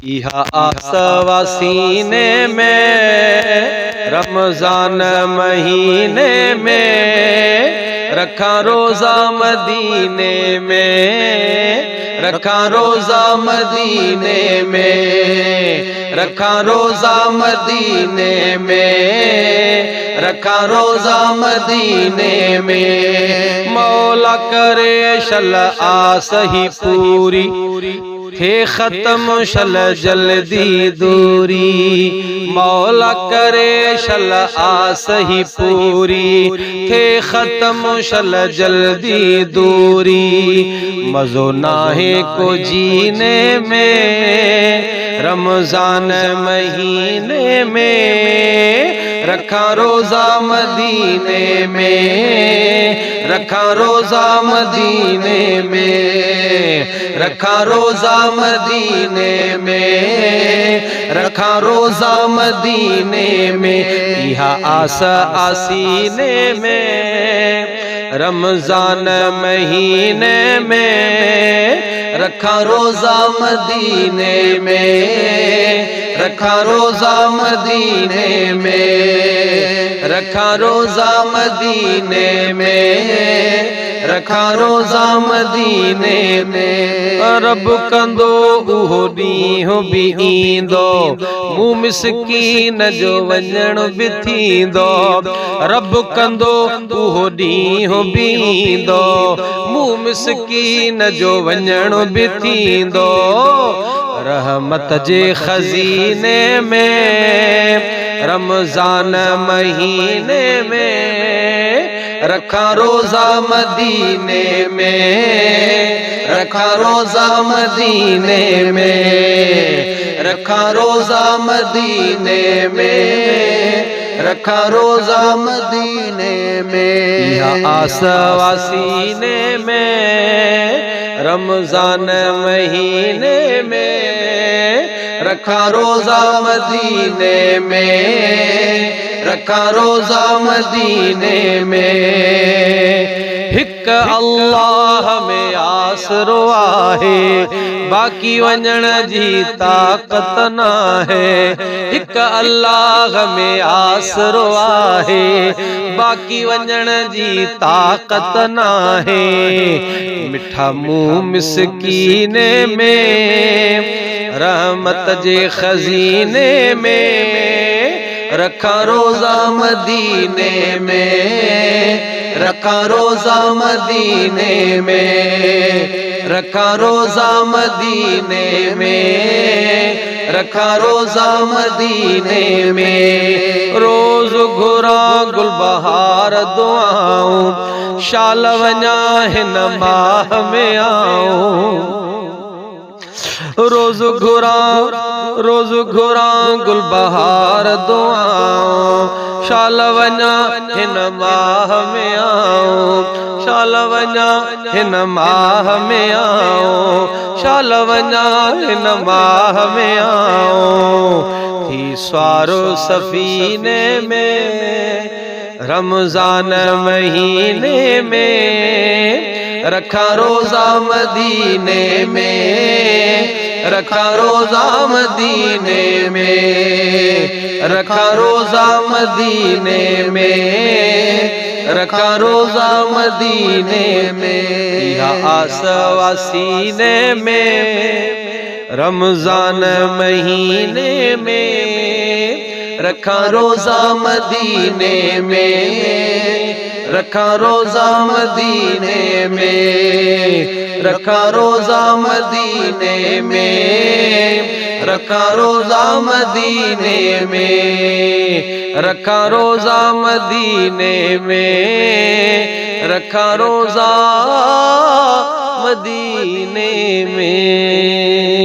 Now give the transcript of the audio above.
इहा आसवा सीने में रमजान महीने में रखा रोजा मदीने में, रखा रोजा मदीने में, रखा रोजा मदीने में, रखा रोजा मदीने में। मौला करे शल आस ही पूरी थे खत्म शल जल्दी दूरी। मौला करे शल आस ही पूरी थे खत्म शल जल्दी दूरी। मज़ो नाहे को जीने में रमजान महीने में, रखा रोजा मदीने में, रखा रोजा मदीने में, रखा रोजा मदीने में, रखा रोजा मदीने में। यह आसा आसीने में रमजान महीने में, रखा रोजा मदीने में, रखा रोजा मदीने में, रखा रोजा मदीने में, रखा रोजा मदीने में। रब कंदो उहो ॾींहुं बि ईंदो, मूं मिसकीन जो वञण बि थींदो। रब कंदो उहो ॾींहुं बि ईंदो, मूं मिसकीन जो वञण बि थींदो। रहमत जे खजीने में रमजान महीने में, रखा रोजा मदीने में, रखा रोजा मदीने में, रखा रोजा मदीने में, रखा रोजा मदीने में। यह आसवा सीने में रमजान महीने में, रखा रोजा मदीने में, रखा रोजा मदीने में। हिक अल्लाह में आसरो आहे, बाकी वञण जी ताक़त न है। हिक अल्लाह में आसरो आहे, बाकी वञण जी ताक़त न है। मिठा मुंह मिसकीने में रहमत जे खजीने में, रखा रोजा मदीने में, रखा रोजा मदीने में, रखा रोजा मदीने में, रखा रोजा मदीने में। रोज घुरा गुलबहार दुआऊं, शाल वञा हिन माह में आऊं। रोज घुरा गुलबहार दुआऊं, शाल वञा हिन माह में आऊं। शाल वञा हिन माह में आऊं, शाल वञा हिन माह में आऊं। थी स्वारो सफीने में रमजान महीने में, रखा रोजा मदीने में, रखा रोजा मदीने में, रखा रोजा मदीने में, रखा रोजा मदीने में। यह आसवा सीने में रमजान महीने में, रखा रोजा मदीने में, रखा रोजा मदीने में, रखा रोजा मदीने में, रखा रोजा मदीने में, रखा रोजा मदीने में, रखा रोजा मदीने में।